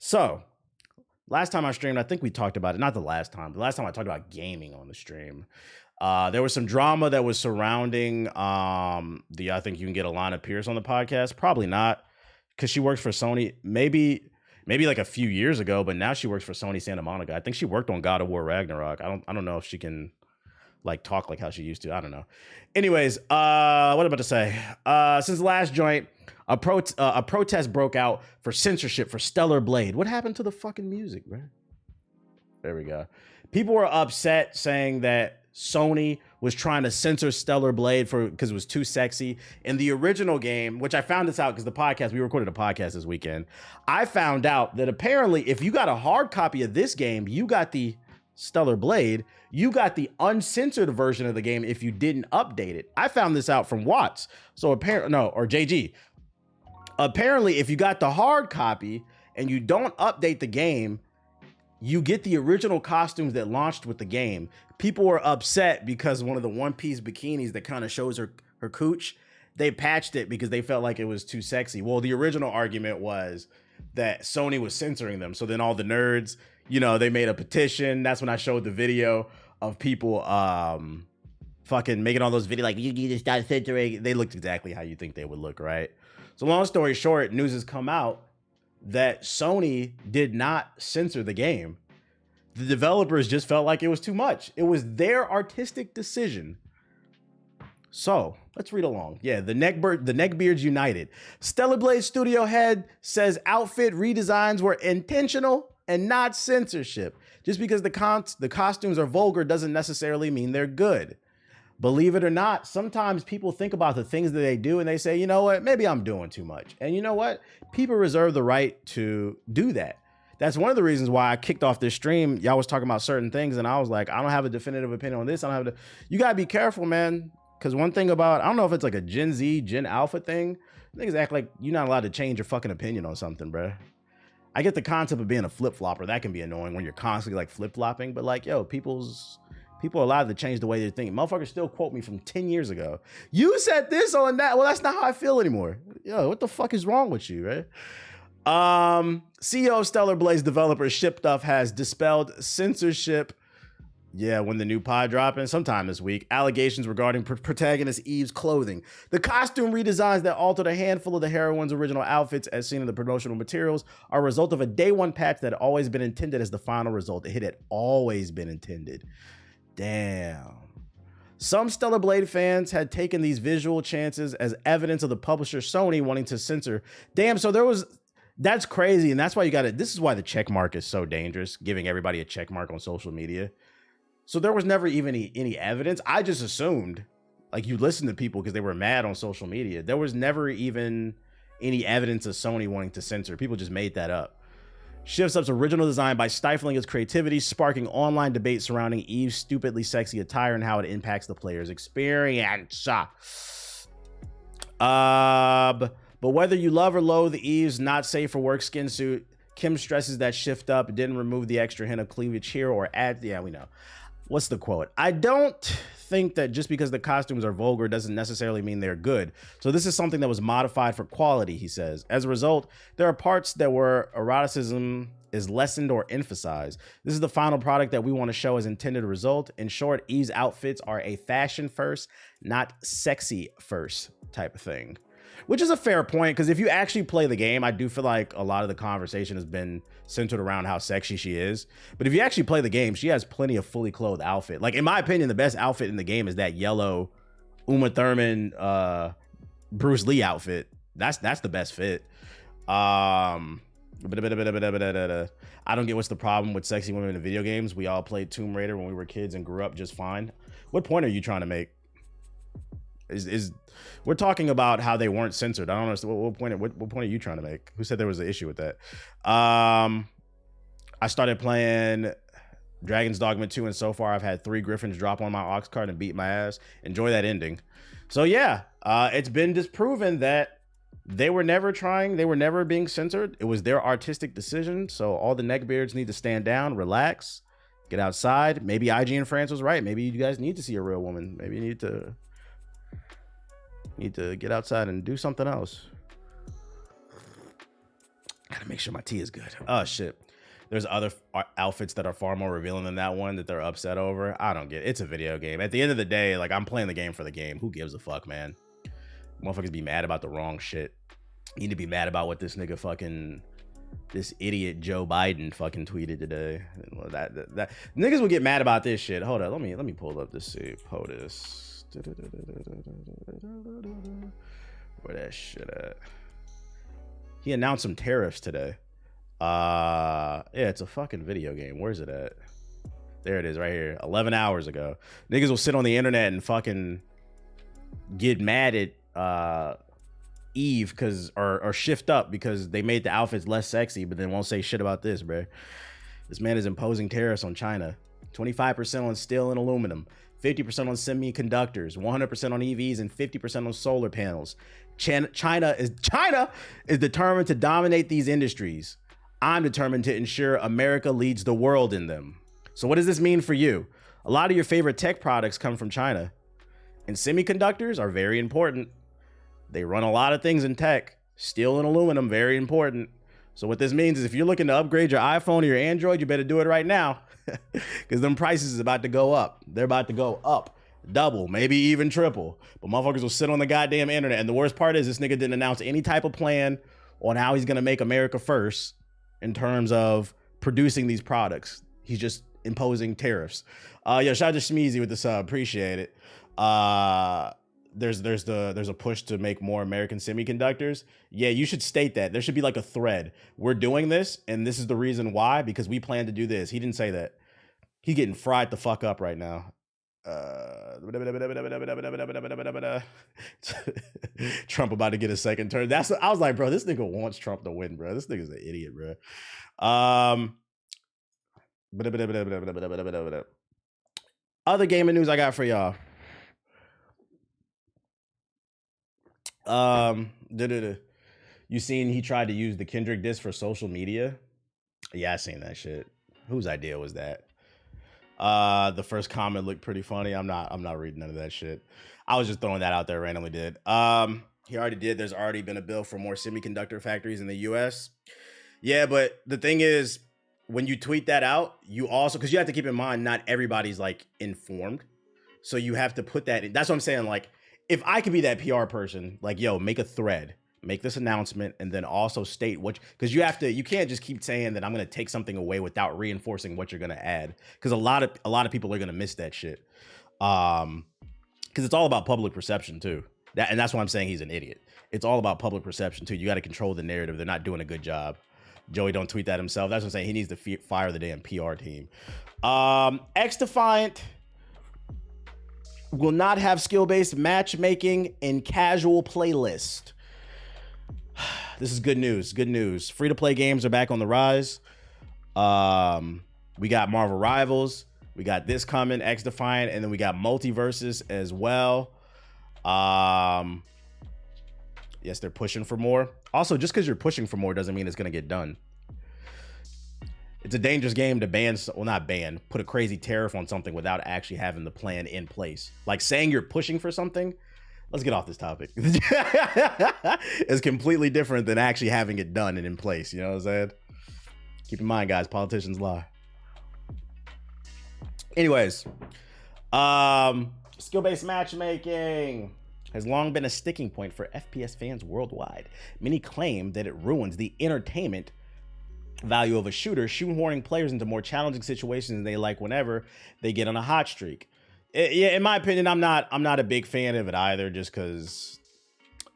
So, last time I streamed, I think we talked about it. Not the last time. The last time I talked about gaming on the stream. There was some drama that was surrounding I think you can get Alana Pierce on the podcast. Probably not, because she works for Sony. Maybe like a few years ago, but now she works for Sony Santa Monica. I think she worked on God of War Ragnarok. I don't know if she can like talk like how she used to. I don't know. Anyways, what am I about to say? Since the last joint, a protest broke out for censorship for Stellar Blade. What happened to the fucking music, bro? There we go. People were upset saying that Sony was trying to censor Stellar Blade because it was too sexy. In the original game, which I found this out because we recorded a podcast this weekend. I found out that apparently if you got a hard copy of this game, you got the Stellar Blade, you got the uncensored version of the game if you didn't update it. I found this out from Watts. So or JG. Apparently, if you got the hard copy and you don't update the game, you get the original costumes that launched with the game. People were upset because one of the one-piece bikinis that kind of shows her cooch, they patched it because they felt like it was too sexy. Well, the original argument was that Sony was censoring them. So then all the nerds, they made a petition. That's when I showed the video of people fucking making all those videos like, you need to start censoring. They looked exactly how you think they would look, right? So long story short, news has come out that Sony did not censor the game. The developers just felt like it was too much. It was their artistic decision. So let's read along. Yeah, the Neckbeards United. Stellar Blade studio head says outfit redesigns were intentional and not censorship. Just because the costumes are vulgar doesn't necessarily mean they're good. Believe it or not, sometimes people think about the things that they do and they say, you know what, maybe I'm doing too much. And you know what? People reserve the right to do that. That's one of the reasons why I kicked off this stream. Y'all was talking about certain things and I was like, I don't have a definitive opinion on this. You gotta be careful, man. Because one thing about, I don't know if it's like a Gen Z, Gen Alpha thing. Niggas act like you're not allowed to change your fucking opinion on something, bro. I get the concept of being a flip-flopper. That can be annoying when you're constantly like flip-flopping. But like, yo, people are allowed to change the way they're thinking. Motherfuckers still quote me from 10 years ago. You said this on that. Well, that's not how I feel anymore. Yo, what the fuck is wrong with you, right? CEO of Stellar Blade's developer Shipduff has dispelled censorship. Yeah, when the new pod dropping sometime this week. Allegations regarding protagonist Eve's clothing. The costume redesigns that altered a handful of the heroine's original outfits as seen in the promotional materials are a result of a day one patch that had always been intended as the final result. It had always been intended. Damn. Some Stellar Blade fans had taken these visual chances as evidence of the publisher Sony wanting to censor. Damn, so that's crazy. And that's why this is why the check mark is so dangerous, giving everybody a check mark on social media. So there was never even any evidence. I just assumed, like, you listen to people because they were mad on social media. There was never even any evidence of Sony wanting to censor. People just made that up. Shifts Up's original design by stifling its creativity, sparking online debate surrounding Eve's stupidly sexy attire and how it impacts the player's experience. But whether you love or loathe Eve's not safe for work skin suit, Kim stresses that Shift Up didn't remove the extra hint of cleavage here or add. Yeah, we know. What's the quote? I don't think that just because the costumes are vulgar doesn't necessarily mean they're good. So this is something that was modified for quality, he says. As a result, there are parts that where eroticism is lessened or emphasized. This is the final product that we want to show as intended result. In short, Eve's outfits are a fashion first, not sexy first type of thing. Which is a fair point, because if you actually play the game, I do feel like a lot of the conversation has been centered around how sexy she is. But if you actually play the game, she has plenty of fully clothed outfit. Like, in my opinion, the best outfit in the game is that yellow Uma Thurman, Bruce Lee outfit. That's the best fit. I don't get what's the problem with sexy women in video games. We all played Tomb Raider when we were kids and grew up just fine. What point are you trying to make? We're talking about how they weren't censored. I don't understand. What point are you trying to make? Who said there was an issue with that? I started playing Dragon's Dogma 2, and so far I've had 3 Griffins drop on my aux card and beat my ass. Enjoy that ending. So yeah, it's been disproven that they were never being censored. It was their artistic decision. So all the neckbeards need to stand down, relax, get outside. Maybe IGN France was right. Maybe you guys need to see a real woman. Maybe you need to get outside and do something else. Gotta make sure my tea is good. Oh shit. There's other outfits that are far more revealing than that one that they're upset over. I don't get it. It's a video game. At the end of the day, like, I'm playing the game for the game. Who gives a fuck, man? Motherfuckers be mad about the wrong shit. You need to be mad about what this nigga fucking, this idiot Joe Biden fucking tweeted today. That niggas will get mad about this shit. Hold on, let me pull up this. See, POTUS. Where that shit at? He announced some tariffs today. Yeah, it's a fucking video game. Where's it at? There it is, right here. 11 hours ago. Niggas will sit on the internet and fucking get mad at Eve or shift up because they made the outfits less sexy, but then won't say shit about this, bro. This man is imposing tariffs on China. 25% on steel and aluminum, 50% on semiconductors, 100% on EVs, and 50% on solar panels. China is determined to dominate these industries. I'm determined to ensure America leads the world in them. So what does this mean for you? A lot of your favorite tech products come from China, and semiconductors are very important. They run a lot of things in tech. Steel and aluminum, very important. So what this means is if you're looking to upgrade your iPhone or your Android, you better do it right now because them prices is about to go up. They're about to go up. Double, maybe even triple. But motherfuckers will sit on the goddamn internet. And the worst part is this nigga didn't announce any type of plan on how he's going to make America first in terms of producing these products. He's just imposing tariffs. Yo, shout out to Shmeezy with the sub. Appreciate it. There's a push to make more American semiconductors. Yeah, you should state that. There should be like a thread. We're doing this, and this is the reason why, because we plan to do this. He didn't say that. He's getting fried the fuck up right now. Trump about to get a second term. I was like, bro, this nigga wants Trump to win, bro. This nigga's an idiot, bro. Other gaming news I got for y'all. You seen he tried to use the Kendrick diss for social media? Yeah, I seen that shit. Whose idea was that? The first comment looked pretty funny. I'm not reading none of that shit. I was just throwing that out there, randomly did. He already did. There's already been a bill for more semiconductor factories in the US. Yeah, but the thing is, when you tweet that out, you also, because you have to keep in mind, not everybody's like informed. So you have to put that in. That's what I'm saying. Like, if I could be that PR person, like, yo, make a thread, make this announcement, and then also state what, because you can't just keep saying that I'm going to take something away without reinforcing what you're going to add. Because a lot of people are going to miss that shit. Because it's all about public perception too. And that's why I'm saying he's an idiot. It's all about public perception too. You got to control the narrative. They're not doing a good job. Joey don't tweet that himself. That's what I'm saying. He needs to fire the damn PR team. X-Defiant will not have skill-based matchmaking in casual playlist. This is good news. Good news. Free-to-play games are back on the rise. We got Marvel Rivals. We got this coming, X-Defiant, and then we got Multiverses as well. Yes, they're pushing for more. Also, just because you're pushing for more doesn't mean it's going to get done. It's a dangerous game to put a crazy tariff on something without actually having the plan in place. Like saying you're pushing for something. Let's get off this topic. It's completely different than actually having it done and in place. You know what I'm saying? Keep in mind, guys, politicians lie. Anyways, skill-based matchmaking has long been a sticking point for FPS fans worldwide. Many claim that it ruins the entertainment value of a shooter, shoehorning players into more challenging situations than they like whenever they get on a hot streak. Yeah, in my opinion, I'm not a big fan of it either, just because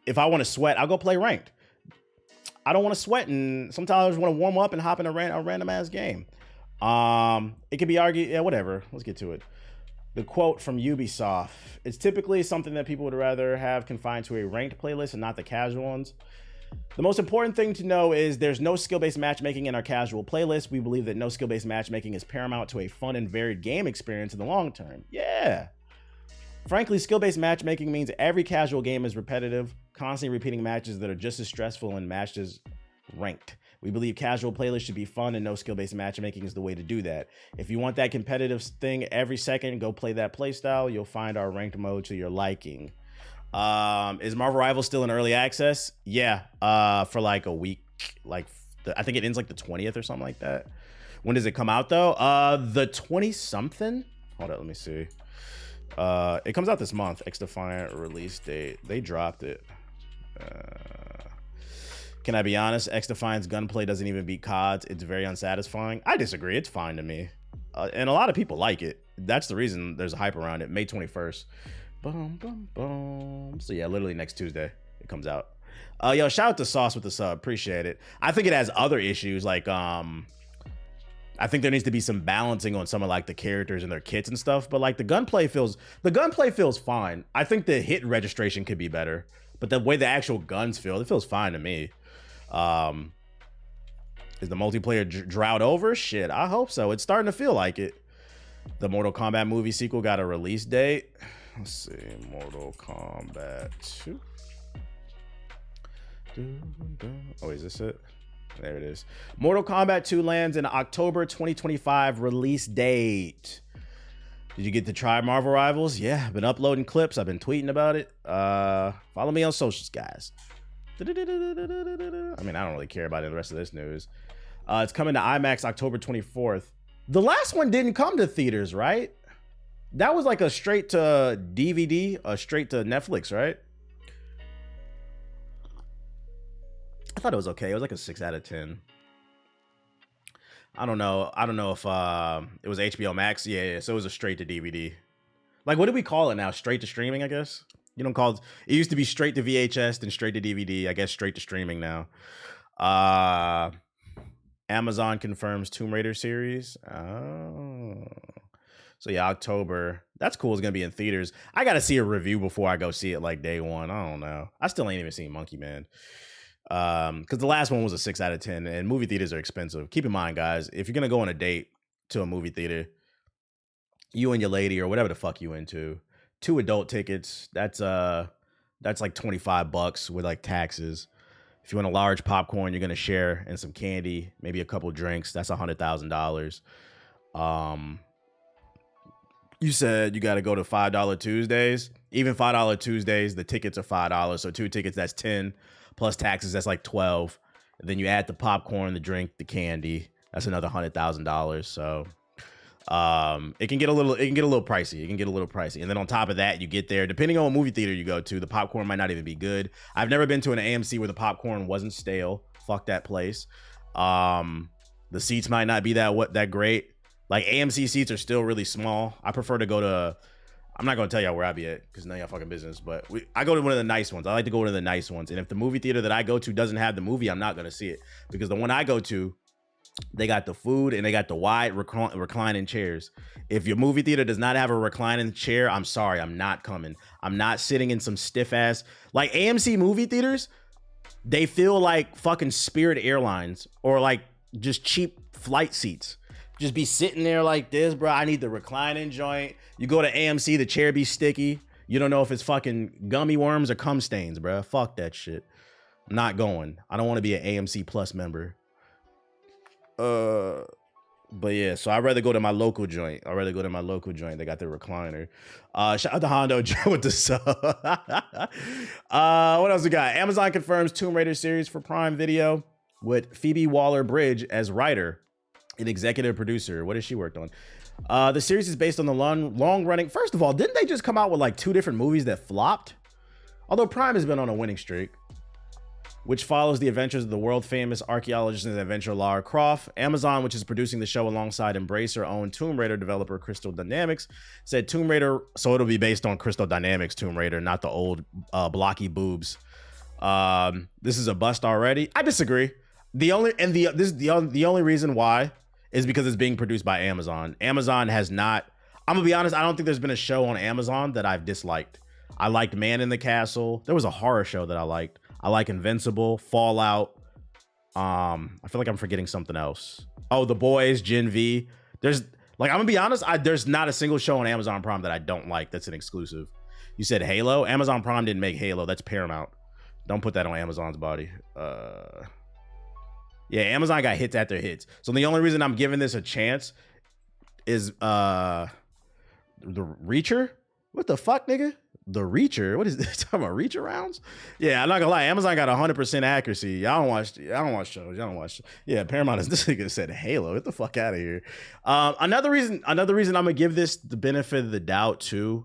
if I want to sweat, I'll go play ranked. I don't want to sweat, and sometimes I just want to warm up and hop in a random ass game. It could be argued, yeah, whatever. Let's get to it. The quote from Ubisoft: "It's typically something that people would rather have confined to a ranked playlist and not the casual ones. The most important thing to know is there's no skill-based matchmaking in our casual playlist. We believe that no skill-based matchmaking is paramount to a fun and varied game experience in the long term." Yeah. Frankly, skill-based matchmaking means every casual game is repetitive, constantly repeating matches that are just as stressful and matched as ranked. We believe casual playlists should be fun and no skill-based matchmaking is the way to do that. If you want that competitive thing every second, go play that playstyle. You'll find our ranked mode to your liking. Is Marvel Rivals still in early access? Yeah, for like a week, like I think it ends like the 20th or something like that. When does it come out though? The 20 something. Hold on, let me see. It comes out this month. X-Defiant release date. They dropped it. Can I be honest? X-Defiant's gunplay doesn't even beat COD's. It's very unsatisfying. I disagree. It's fine to me. And a lot of people like it. That's the reason there's a hype around it. May 21st. Boom, boom, boom. So yeah, literally next Tuesday it comes out. Yo, shout out to Sauce with the sub. Appreciate it. I think it has other issues like I think there needs to be some balancing on some of like the characters and their kits and stuff, but like the gunplay feels fine. I think the hit registration could be better, but the way the actual guns feel, it feels fine to me. Is the multiplayer drought over? Shit, I hope so. It's starting to feel like it. The Mortal Kombat movie sequel got a release date. Let's see, Mortal Kombat 2. Oh, is this it? There it is. Mortal Kombat 2 lands in October 2025 release date. Did you get to try Marvel Rivals? Yeah, I've been uploading clips. I've been tweeting about it. Follow me on socials, guys. I mean, I don't really care about the rest of this news. It's coming to IMAX October 24th. The last one didn't come to theaters, right? That was like a straight to DVD, a straight to Netflix, right? I thought it was okay. It was like a 6 out of 10. I don't know if it was HBO Max. Yeah, so it was a straight to DVD. Like, what do we call it now? Straight to streaming, I guess. You don't call it. It used to be straight to VHS, then straight to DVD. I guess straight to streaming now. Amazon confirms Tomb Raider series. Oh. So yeah, October. That's cool. It's gonna be in theaters. I gotta see a review before I go see it like day one. I don't know. I still ain't even seen Monkey Man. Because the last one was a 6 out of 10, and movie theaters are expensive. Keep in mind, guys, if you're gonna go on a date to a movie theater, you and your lady or whatever the fuck you into, 2 adult tickets, that's like $25 with like taxes. If you want a large popcorn, you're gonna share, and some candy, maybe a couple drinks, that's $100,000. You said you got to go to $5 Tuesdays. Even $5 Tuesdays, the tickets are $5. So 2 tickets, that's 10 plus taxes. That's like 12. And then you add the popcorn, the drink, the candy. That's another $100,000. So it can get a little pricey. It can get a little pricey. And then on top of that, you get there, depending on what movie theater you go to, the popcorn might not even be good. I've never been to an AMC where the popcorn wasn't stale. Fuck that place. The seats might not be that great. Like AMC seats are still really small. I prefer to go to, I'm not going to tell y'all where I be at because none of y'all fucking business, but I go to one of the nice ones. I like to go to the nice ones. And if the movie theater that I go to doesn't have the movie, I'm not going to see it, because the one I go to, they got the food and they got the wide reclining chairs. If your movie theater does not have a reclining chair, I'm sorry, I'm not coming. I'm not sitting in some stiff ass, like AMC movie theaters. They feel like fucking Spirit Airlines or like just cheap flight seats. Just be sitting there like this, bro. I need the reclining joint. You go to AMC, the chair be sticky. You don't know if it's fucking gummy worms or cum stains, bro. Fuck that shit. I'm not going. I don't want to be an AMC Plus member. But yeah, so I'd rather go to my local joint. They got the recliner. Shout out to Hondo Joe with the sub. What else we got? Amazon confirms Tomb Raider series for Prime Video with Phoebe Waller-Bridge as writer and executive producer. What has she worked on? The series is based on the long running. First of all, didn't they just come out with like 2 different movies that flopped? Although Prime has been on a winning streak, which follows the adventures of the world famous archaeologist and adventurer Lara Croft. Amazon, which is producing the show alongside Embracer-owned Tomb Raider developer Crystal Dynamics, said Tomb Raider, so it'll be based on Crystal Dynamics Tomb Raider, not the old blocky boobs. This is a bust already. I disagree. The only reason why is because it's being produced by Amazon. Amazon has not, I'm gonna be honest, I don't think there's been a show on Amazon that I've disliked. I liked Man in the Castle. There was a horror show that I liked. I like Invincible, Fallout. I feel like I'm forgetting something else. Oh, The Boys, Gen V. There's, like, I'm gonna be honest, there's not a single show on Amazon Prime that I don't like that's an exclusive. You said Halo? Amazon Prime didn't make Halo. That's Paramount. Don't put that on Amazon's body. Yeah, Amazon got hits after hits. So the only reason I'm giving this a chance is The Reacher. What the fuck, nigga? The Reacher? What is this? Talking about Reacher rounds? Yeah, I'm not gonna lie. Amazon got 100% accuracy. Y'all don't watch shows. Y'all don't watch. Yeah, Paramount is this nigga said Halo. Get the fuck out of here. Another reason I'm gonna give this the benefit of the doubt too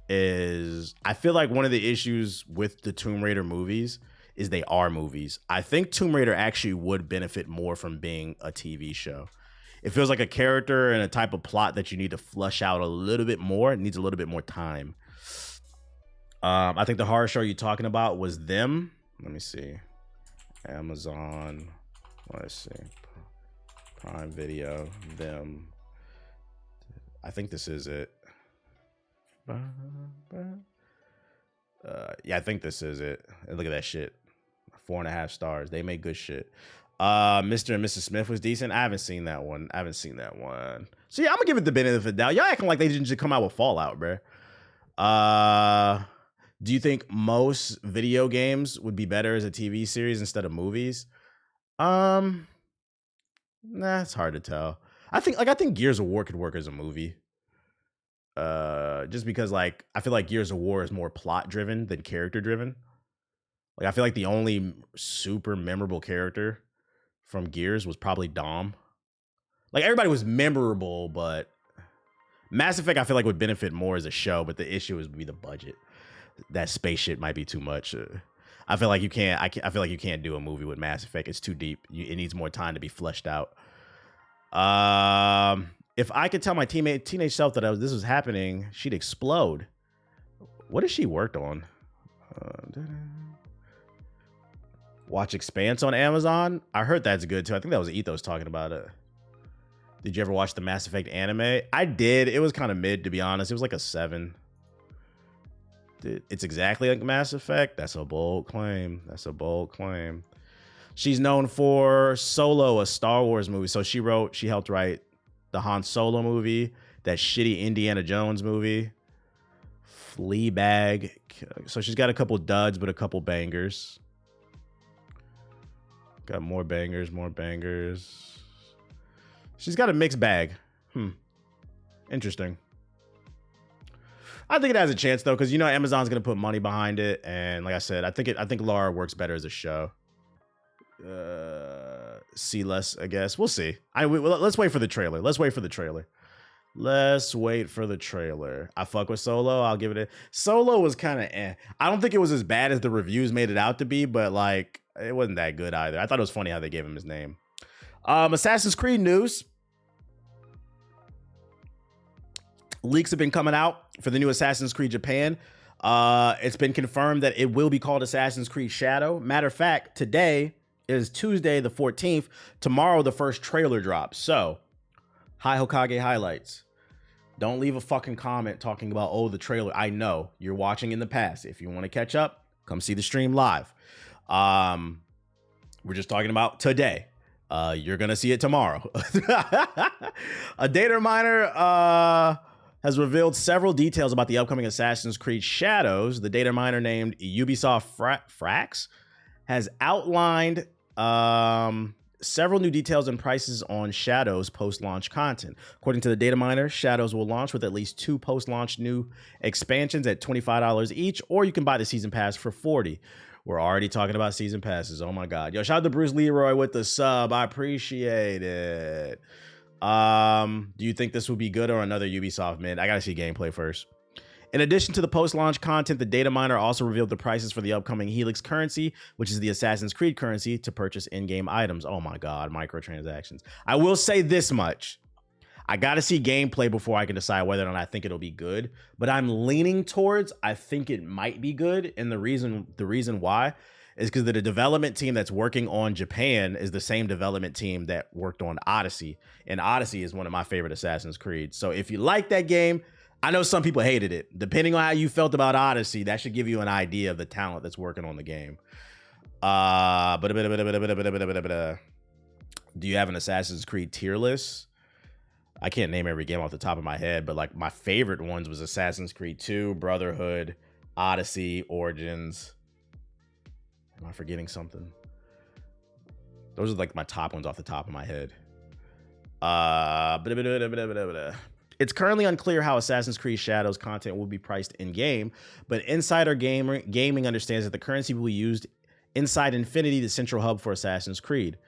is I feel like one of the issues with the Tomb Raider movies is they are movies. I think Tomb Raider actually would benefit more from being a TV show. It feels like a character and a type of plot that you need to flush out a little bit more. It needs a little bit more time. I think the horror show you're talking about was Them. Let me see. Amazon. Let's see. Prime Video. Them. I think this is it. Yeah, I think this is it. And look at that shit. 4.5 stars. They make good shit. Mr. and Mrs. Smith was decent. I haven't seen that one. So yeah, I'm gonna give it the benefit of the doubt. Y'all acting like they didn't just come out with Fallout, bro. Do you think most video games would be better as a TV series instead of movies? Nah, it's hard to tell. I think Gears of War could work as a movie. Just because like I feel like Gears of War is more plot driven than character driven. Like I feel like the only super memorable character from Gears was probably Dom. Like everybody was memorable, but Mass Effect I feel like would benefit more as a show, but the issue would be the budget. That space shit might be too much. I feel like you can't. I feel like you can't do a movie with Mass Effect. It's too deep. It needs more time to be fleshed out. If I could tell my teenage self that this was happening, she'd explode. What has she worked on? Watch Expanse on Amazon. I heard that's good too. I think that was Ethos talking about it. Did you ever watch the Mass Effect anime? I did. It was kind of mid, to be honest. It was like a 7. It's exactly like Mass Effect. That's a bold claim. She's known for Solo, a Star Wars movie. So she helped write the Han Solo movie, that shitty Indiana Jones movie, Fleabag. So she's got a couple duds, but a couple bangers. Got more bangers. She's got a mixed bag. Interesting. I think it has a chance though, because Amazon's gonna put money behind it, and like I said, I think Lara works better as a show. See less, I guess. We'll see. Let's wait for the trailer. I fuck with Solo. I'll give it a. Solo was kind of I don't think it was as bad as the reviews made it out to be, but like it wasn't that good either. I thought it was funny how they gave him his name. Assassin's Creed news. Leaks have been coming out for the new Assassin's Creed Japan. It's been confirmed that it will be called Assassin's Creed Shadow. Matter of fact, today is Tuesday the 14th. Tomorrow, the first trailer drops. So, Hi Hokage highlights. Don't leave a fucking comment talking about, oh, the trailer. I know you're watching in the past. If you want to catch up, come see the stream live. We're just talking about today. You're going to see it tomorrow. A data miner has revealed several details about the upcoming Assassin's Creed Shadows. The data miner named Ubisoft Frax has outlined several new details and prices on Shadows post-launch content. According to the data miner, Shadows will launch with at least 2 post-launch new expansions at $25 each, or you can buy the season pass for $40. We're already talking about season passes. Oh my God. Yo, shout out to Bruce Leroy with the sub. I appreciate it. Do you think this will be good or another Ubisoft mid? I gotta see gameplay first. In addition to the post-launch content, the data miner also revealed the prices for the upcoming Helix currency, which is the Assassin's Creed currency to purchase in-game items. Oh my God, microtransactions. I will say this much. I gotta see gameplay before I can decide whether or not I think it'll be good, but I'm leaning towards I think it might be good, and the reason why is because the development team that's working on Japan is the same development team that worked on Odyssey, and Odyssey is one of my favorite Assassin's Creed. So if you like that game, I know some people hated it. Depending on how you felt about Odyssey, that should give you an idea of the talent that's working on the game. Do you have an Assassin's Creed tier list? I can't name every game off the top of my head, but like my favorite ones was Assassin's Creed 2, Brotherhood, Odyssey, Origins. Am I forgetting something? Those are like my top ones off the top of my head. It's currently unclear how Assassin's Creed Shadows content will be priced in-game, but Insider Gaming understands that the currency will be used inside Infinity, the central hub for Assassin's Creed.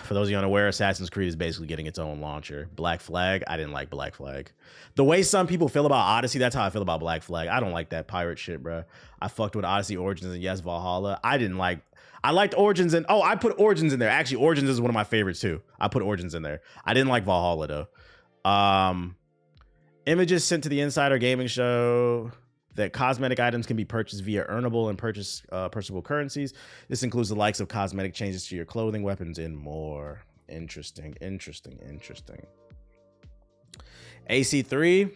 For those of you unaware, Assassin's Creed is basically getting its own launcher. Black Flag, I didn't like Black Flag. The way some people feel about Odyssey, that's how I feel about Black Flag. I don't like that pirate shit, bro. I fucked with Odyssey, Origins, and yes, Valhalla. I liked Origins, and I put Origins in there. Actually, Origins is one of my favorites too. I put Origins in there. I didn't like Valhalla though. Images sent to the Insider Gaming show that cosmetic items can be purchased via earnable and purchasable currencies. This includes the likes of cosmetic changes to your clothing, weapons, and more. Interesting. AC3,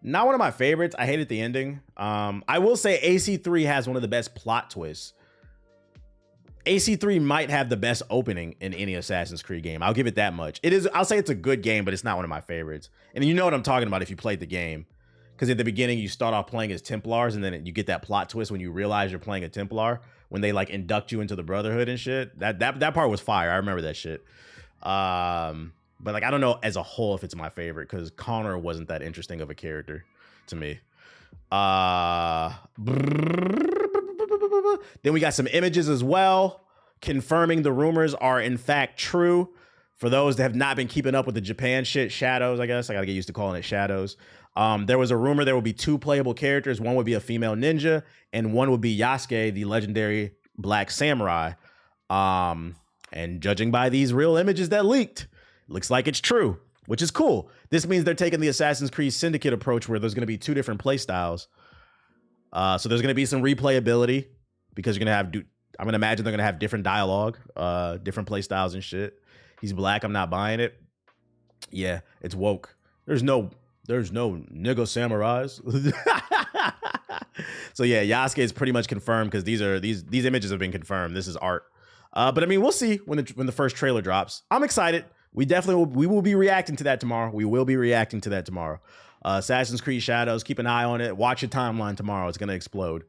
not one of my favorites. I hated the ending. I will say AC3 has one of the best plot twists. AC3 might have the best opening in any Assassin's Creed game. I'll give it that much. I'll say it's a good game, but it's not one of my favorites. And you know what I'm talking about if you played the game. Because at the beginning, you start off playing as Templars, and then you get that plot twist when you realize you're playing a Templar, when they like induct you into the Brotherhood and shit. That part was fire. I remember that shit. But like, I don't know as a whole if it's my favorite, because Connor wasn't that interesting of a character to me. Then we got some images as well, confirming the rumors are in fact true. For those that have not been keeping up with the Japan shit, Shadows, I guess. I gotta get used to calling it Shadows. There was a rumor there will be 2 playable characters. One would be a female ninja, and one would be Yasuke, the legendary black samurai. And judging by these real images that leaked, looks like it's true, which is cool. This means they're taking the Assassin's Creed Syndicate approach, where there's going to be 2 different play styles. So there's going to be some replayability, because you're going to have, I'm going to imagine they're going to have different dialogue, different play styles and shit. He's black. I'm not buying it. Yeah, it's woke. There's no nigga samurais. So yeah, Yasuke is pretty much confirmed, because these images have been confirmed. This is art. But I mean, we'll see when the first trailer drops. I'm excited. We will be reacting to that tomorrow. Assassin's Creed Shadows, keep an eye on it. Watch your timeline tomorrow. It's gonna explode.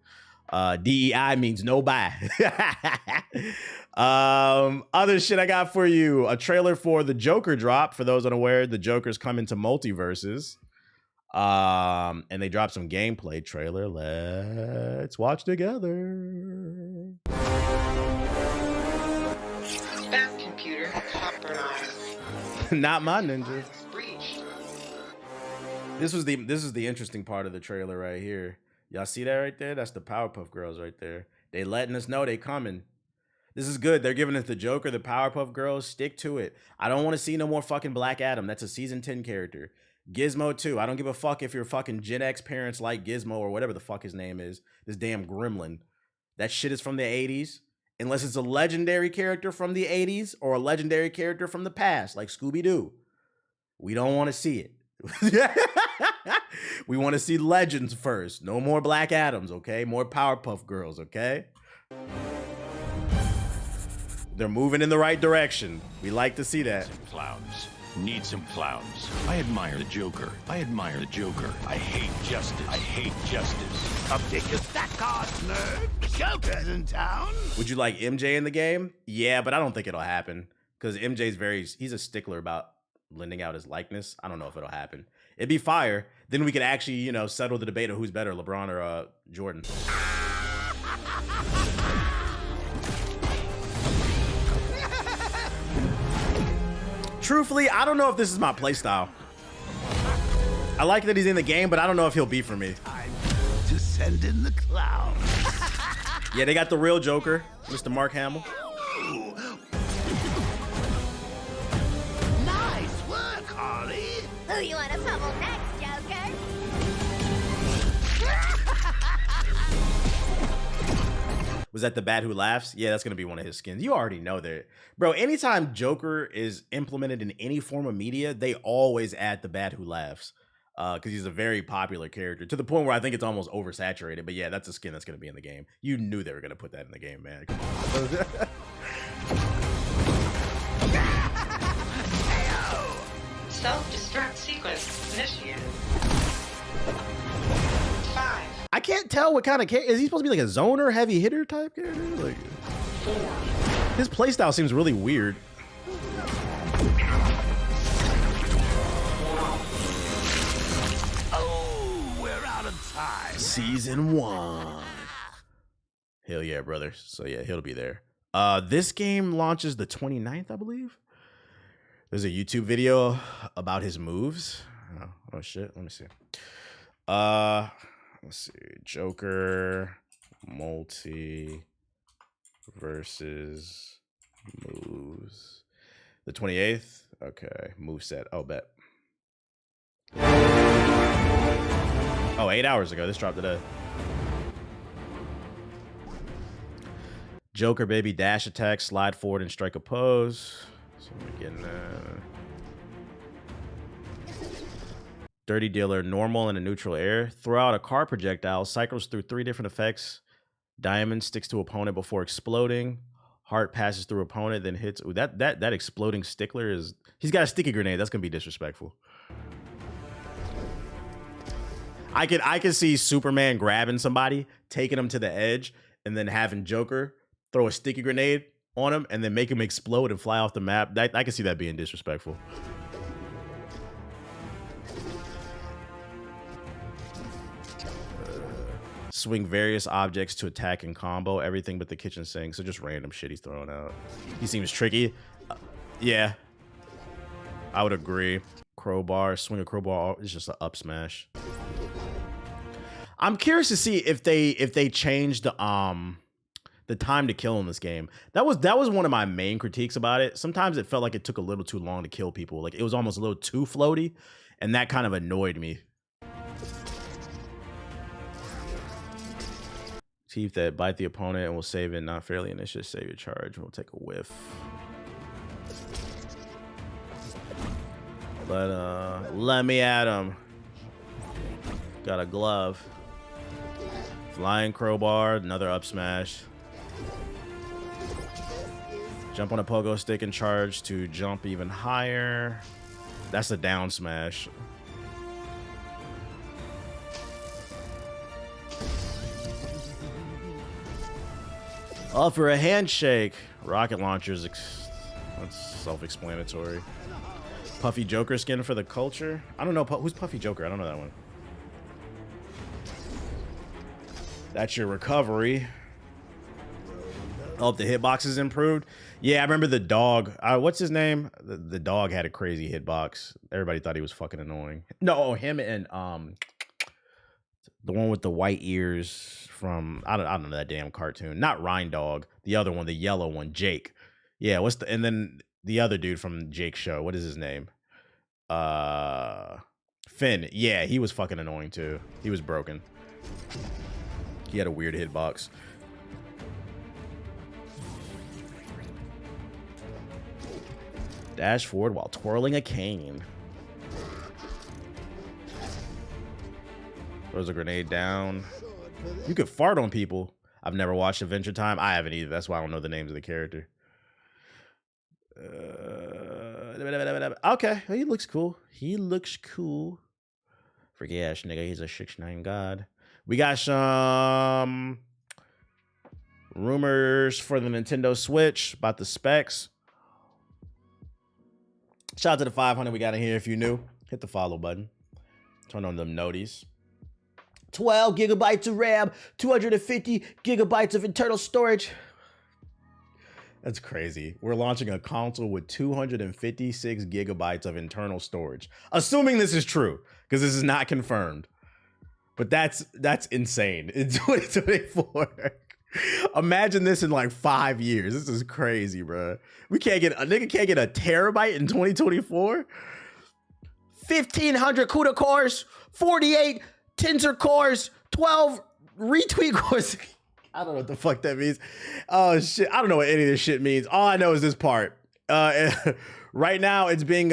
DEI means no buy. Other shit I got for you. A trailer for the Joker drop. For those unaware, the Joker's coming to multiverses. And they dropped some gameplay trailer. Let's watch together. That computer compromised. Not my ninja. This is the interesting part of the trailer right here. Y'all see that right there? That's the Powerpuff Girls right there. They letting us know they coming. This is good. They're giving us the Joker, the Powerpuff Girls. Stick to it. I don't want to see no more fucking Black Adam. That's a season 10 character. Gizmo too. I don't give a fuck if your fucking Gen X parents like Gizmo or whatever the fuck his name is. This damn gremlin. That shit is from the 80s. Unless it's a legendary character from the 80s or a legendary character from the past, like Scooby-Doo. We don't want to see it. We want to see legends first. No more Black Adams, okay? More Powerpuff Girls, okay? They're moving in the right direction. We like to see that. Some clowns. Need some clowns. I admire the Joker. I hate justice. Update your stat cards, nerd. The Joker's in town. Would you like MJ in the game? Yeah, but I don't think it'll happen. Because MJ's he's a stickler about lending out his likeness. I don't know if it'll happen. It'd be fire. Then we could actually, settle the debate of who's better, LeBron or Jordan. Truthfully, I don't know if this is my playstyle. I like that he's in the game, but I don't know if he'll be for me. Time to send in the clown. Yeah, they got the real Joker, Mr. Mark Hamill. Nice work, Harley. Who you want to pummel next, Joker? Was that the Bat Who Laughs? Yeah, that's going to be one of his skins. You already know that. Bro, anytime Joker is implemented in any form of media, they always add the Bat Who Laughs. Because he's a very popular character, to the point where I think it's almost oversaturated. But yeah, that's a skin that's going to be in the game. You knew they were going to put that in the game, man. Come on. Self-destruct sequence initiated. 5. I can't tell what kind of character. Is he supposed to be like a zoner, heavy hitter type character? Like, 4. his playstyle seems really weird. Season 1. Hell yeah, brother. So yeah, he'll be there. This game launches the 29th, I believe. There's a YouTube video about his moves. Oh shit, let me see. Let's see. Joker multi versus moves. The 28th? Okay. Moveset. Oh, bet. Oh, 8 hours ago. This dropped today. Joker, baby, dash attack, slide forward, and strike a pose. So we're getting Dirty Dealer, normal and a neutral air. Throw out a car projectile, cycles through 3 different effects. Diamond sticks to opponent before exploding. Heart passes through opponent, then hits. Ooh, that exploding stickler is. He's got a sticky grenade. That's gonna be disrespectful. I could see Superman grabbing somebody, taking him to the edge, and then having Joker throw a sticky grenade on him and then make him explode and fly off the map. I can see that being disrespectful. Swing various objects to attack and combo everything but the kitchen sink. So just random shit he's throwing out. He seems tricky. Yeah, I would agree. Crowbar, swing a crowbar. It's just an up smash. I'm curious to see if they changed the time to kill in this game. That was one of my main critiques about it. Sometimes it felt like it took a little too long to kill people. Like it was almost a little too floaty, and that kind of annoyed me. Teeth that bite the opponent and will save it, not fairly initiate, save your charge. We'll take a whiff. But let me at him. Got a glove. Flying crowbar, another up smash. Jump on a pogo stick and charge to jump even higher. That's a down smash. Offer a handshake. Rocket launchers. That's self-explanatory. Puffy Joker skin for the culture. I don't know. Who's Puffy Joker? I don't know that one. That's your recovery. Oh, the hitbox is improved. Yeah, I remember the dog. What's his name? The dog had a crazy hitbox. Everybody thought he was fucking annoying. No, him and the one with the white ears from I don't know that damn cartoon. Not Rhine Dog. The other one, the yellow one, Jake. Yeah, and then the other dude from Jake's show. What is his name? Finn. Yeah, he was fucking annoying too. He was broken. He had a weird hitbox. Dash forward while twirling a cane. Throws a grenade down. You could fart on people. I've never watched Adventure Time. I haven't either. That's why I don't know the names of the character. Okay, he looks cool. He looks cool. Freaky ass nigga. He's a 6'9" god. We got some rumors for the Nintendo Switch about the specs. Shout out to the 500 we got in here. If you're new, hit the follow button. Turn on them noties. 12 gigabytes of RAM, 250 gigabytes of internal storage. That's crazy. We're launching a console with 256 gigabytes of internal storage. Assuming this is true, because this is not confirmed. But that's insane. In 2024. Imagine this in like 5 years. This is crazy, bro. A nigga can't get a terabyte in 2024. 1,500 CUDA cores, 48 Tensor cores, 12 retweet cores. I don't know what the fuck that means. Oh shit, I don't know what any of this shit means. All I know is this part. Right now, it's being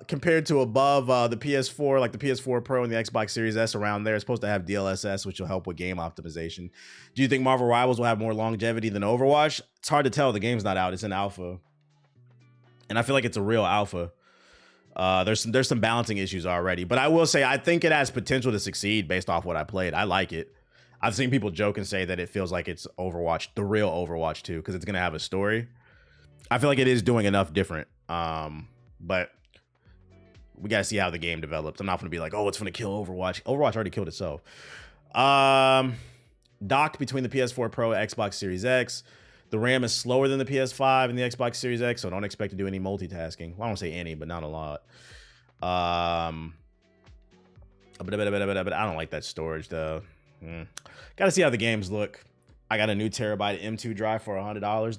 compared to above the PS4, like the PS4 Pro and the Xbox Series S around there. It's supposed to have DLSS, which will help with game optimization. Do you think Marvel Rivals will have more longevity than Overwatch? It's hard to tell. The game's not out. It's in alpha. And I feel like it's a real alpha. There's some balancing issues already. But I will say, I think it has potential to succeed based off what I played. I like it. I've seen people joke and say that it feels like it's Overwatch, the real Overwatch 2, because it's going to have a story. I feel like it is doing enough different. But we got to see how the game develops. I'm not going to be like, oh, it's going to kill Overwatch. Overwatch already killed itself. Docked between the PS4 Pro and Xbox Series X. The RAM is slower than the PS5 and the Xbox Series X, so don't expect to do any multitasking. Well, I don't say any, but not a lot. But I don't like that storage though. Gotta see how the games look. I got a new terabyte M2 drive for $100.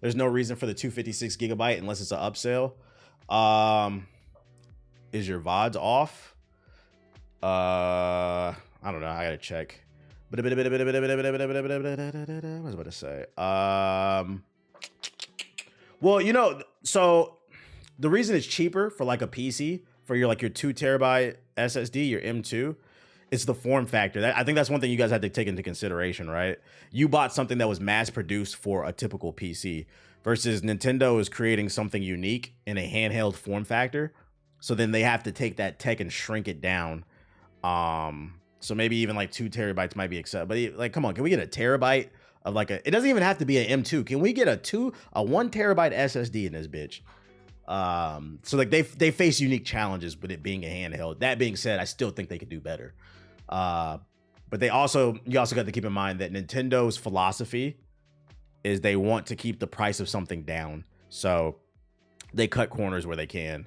There's no reason for the 256 gigabyte unless it's an upsell. Is your VODs off? I don't know. I gotta check. What was I about to say? Well, you know, so the reason it's cheaper for like a PC for your 2 terabyte SSD, your M2, it's the form factor. I think that's one thing you guys had to take into consideration, right? You bought something that was mass produced for a typical PC versus Nintendo is creating something unique in a handheld form factor. So then they have to take that tech and shrink it down. So maybe even like 2 terabytes might be acceptable. But like, come on, can we get a terabyte of it doesn't even have to be an M2. Can we get a 1 terabyte SSD in this bitch? So like they face unique challenges with it being a handheld. That being said, I still think they could do better. But you also got to keep in mind that Nintendo's philosophy is they want to keep the price of something down. So they cut corners where they can.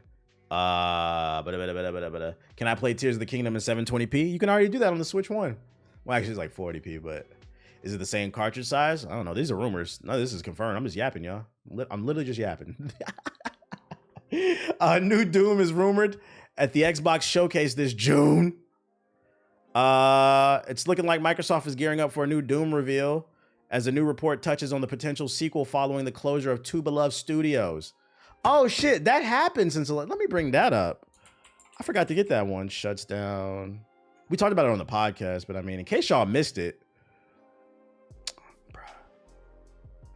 Can I play Tears of the Kingdom in 720p? You can already do that on the Switch 1. Well, actually, it's like 40p, but is it the same cartridge size? I don't know. These are rumors. No, this is confirmed. I'm just yapping, y'all. I'm literally just yapping. New Doom is rumored at the Xbox Showcase this June. It's looking like Microsoft is gearing up for a new Doom reveal as a new report touches on the potential sequel following the closure of 2 beloved studios. Oh shit, that happened since. Let me bring that up. I forgot to get that one. Shuts down. We talked about it on the podcast, but I mean, in case y'all missed it,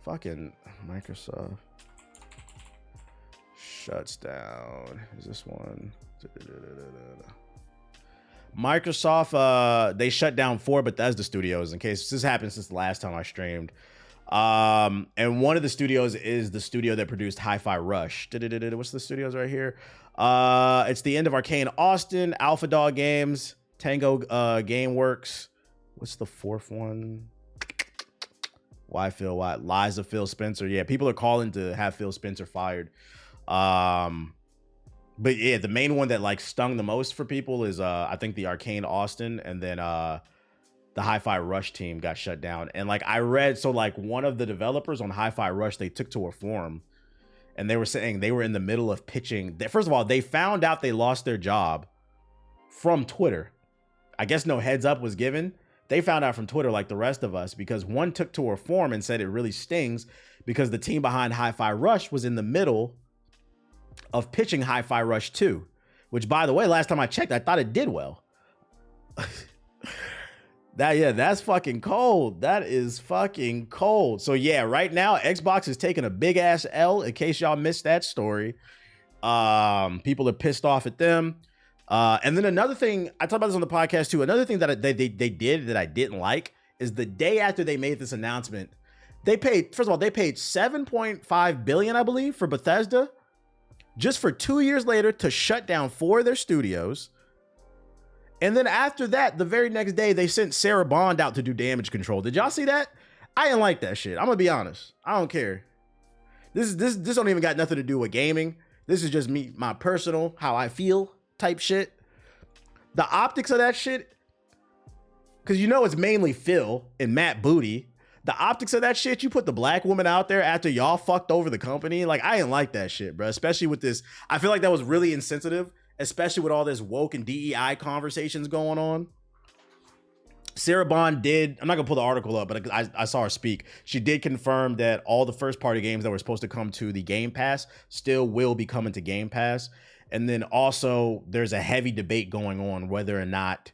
fucking Microsoft shuts down. Is this one? Microsoft, they shut down 4 Bethesda studios in case this happened since the last time I streamed. And one of the studios is the studio that produced Hi-Fi Rush. What's the studios right here? It's the end of Arcane Austin, Alpha Dog Games, Tango Gameworks. What's the 4th one? Why Lies of Phil Spencer. Yeah, people are calling to have Phil Spencer fired. But yeah, the main one that stung the most for people is I think the Arcane Austin, and then the Hi-Fi Rush team got shut down. And I read, so one of the developers on Hi-Fi Rush, they took to a forum and they were saying they were in the middle of pitching. First of all, they found out they lost their job from Twitter. I guess no heads up was given. They found out from Twitter like the rest of us, because one took to a forum and said it really stings because the team behind Hi-Fi Rush was in the middle of pitching Hi-Fi Rush 2, which, by the way, last time I checked, I thought it did well. That's fucking cold. That is fucking cold. So yeah, right now Xbox is taking a big ass L. In case y'all missed that story, people are pissed off at them. And then another thing, I talked about this on the podcast too. Another thing that they did that I didn't like is the day after they made this announcement, they paid 7.5 billion, I believe, for Bethesda, just for 2 years later to shut down 4 of their studios. And then after that, the very next day, they sent Sarah Bond out to do damage control. Did y'all see that? I didn't like that shit. I'm gonna be honest. I don't care. This don't even got nothing to do with gaming. This is just me, my personal, how I feel type shit. The optics of that shit, because it's mainly Phil and Matt Booty. The optics of that shit, you put the black woman out there after y'all fucked over the company. I didn't like that shit, bro. Especially with this. I feel like that was really insensitive, especially with all this woke and DEI conversations going on. Sarah Bond did, I'm not gonna pull the article up, but I saw her speak. She did confirm that all the first party games that were supposed to come to the Game Pass still will be coming to Game Pass. And then also there's a heavy debate going on whether or not,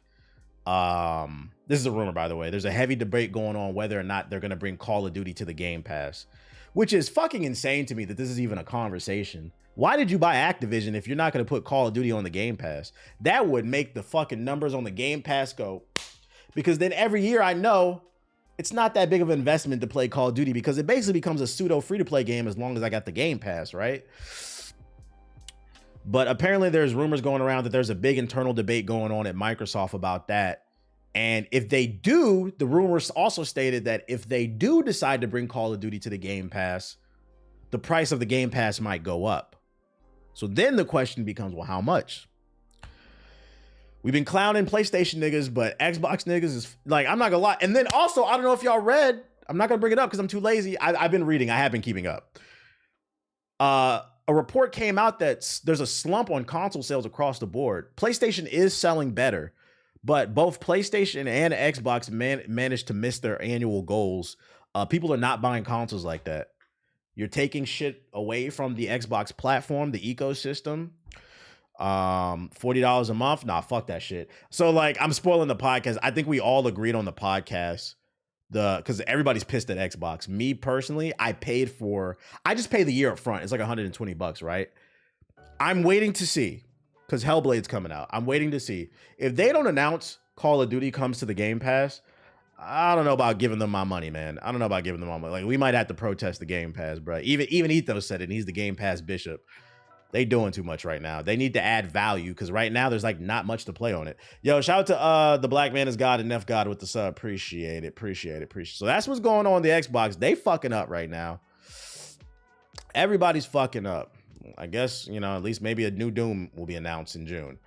this is a rumor, by the way. There's a heavy debate going on whether or not they're going to bring Call of Duty to the Game Pass, which is fucking insane to me that this is even a conversation. Why did you buy Activision if you're not going to put Call of Duty on the Game Pass? That would make the fucking numbers on the Game Pass go, because then every year I know it's not that big of an investment to play Call of Duty, because it basically becomes a pseudo free-to-play game as long as I got the Game Pass, right? But apparently there's rumors going around that there's a big internal debate going on at Microsoft about that. And if they do, the rumors also stated that if they do decide to bring Call of Duty to the Game Pass, the price of the Game Pass might go up. So then the question becomes, well, how much? We've been clowning PlayStation niggas, but Xbox niggas is like, I'm not gonna lie. And then also, I don't know if y'all read, I'm not gonna bring it up because I'm too lazy. I've been reading, I have been keeping up. A report came out that there's a slump on console sales across the board. PlayStation is selling better, but both PlayStation and Xbox managed to miss their annual goals. People are not buying consoles like that. You're taking shit away from the Xbox platform, the ecosystem. $40 a month. Nah, fuck that shit. So like, I'm spoiling the podcast. I think we all agreed on the podcast. Because everybody's pissed at Xbox. Me personally, I just paid the year up front. It's like $120, right? I'm waiting to see, because Hellblade's coming out. I'm waiting to see. If they don't announce Call of Duty comes to the Game Pass, I don't know about giving them my money, man. I don't know about giving them my money. Like, we might have to protest the Game Pass, bro. Even Ethos said it, and he's the Game Pass bishop. They doing too much right now. They need to add value, because right now there's like not much to play on it. Yo, shout out to the Black Man is God and Neff God with the sub. Appreciate it. So that's what's going on the Xbox. They fucking up right now. Everybody's fucking up. I guess, at least maybe a new Doom will be announced in June.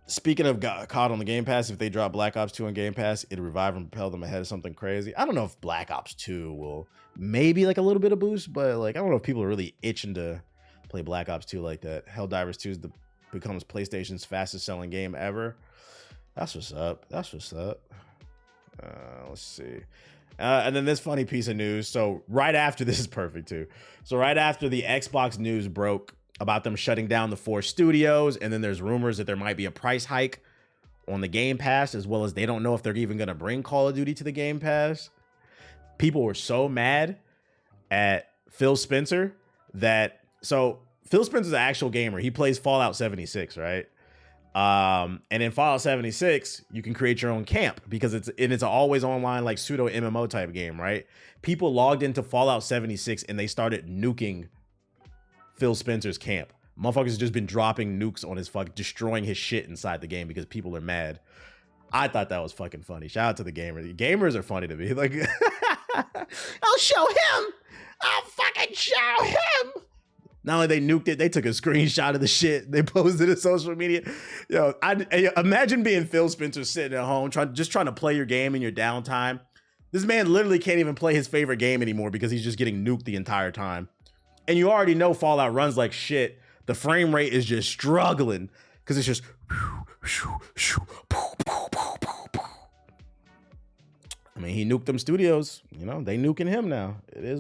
Speaking of COD on the Game Pass, if they drop Black Ops 2 on Game Pass, it'll revive and propel them ahead of something crazy. I don't know if Black Ops 2 will maybe like a little bit of boost, but like, I don't know if people are really itching to play Black Ops 2 like that. Helldivers 2 becomes PlayStation's fastest selling game ever. That's what's up. Let's see. And then this funny piece of news. So right after, this is perfect too. So right after the Xbox news broke about them shutting down the 4 studios, and then there's rumors that there might be a price hike on the Game Pass, as well as they don't know if they're even going to bring Call of Duty to the Game Pass. People were so mad at Phil Spencer so Phil Spencer's an actual gamer. He plays Fallout 76, right? And in Fallout 76, you can create your own camp because it's an always online like pseudo MMO type game, right? People logged into Fallout 76 and they started nuking Phil Spencer's camp. Motherfuckers just been dropping nukes on his destroying his shit inside the game because people are mad. I thought that was fucking funny. Shout out to the gamers. The gamers are funny to me. Like, I'll show him. I'll fucking show him. Not only they nuked it, they took a screenshot of the shit. They posted it on social media. Yo, I imagine being Phil Spencer sitting at home trying to play your game in your downtime. This man literally can't even play his favorite game anymore because he's just getting nuked the entire time. And you already know Fallout runs like shit. The frame rate is just struggling because it's just. I mean, he nuked them studios. They nuking him now. It is.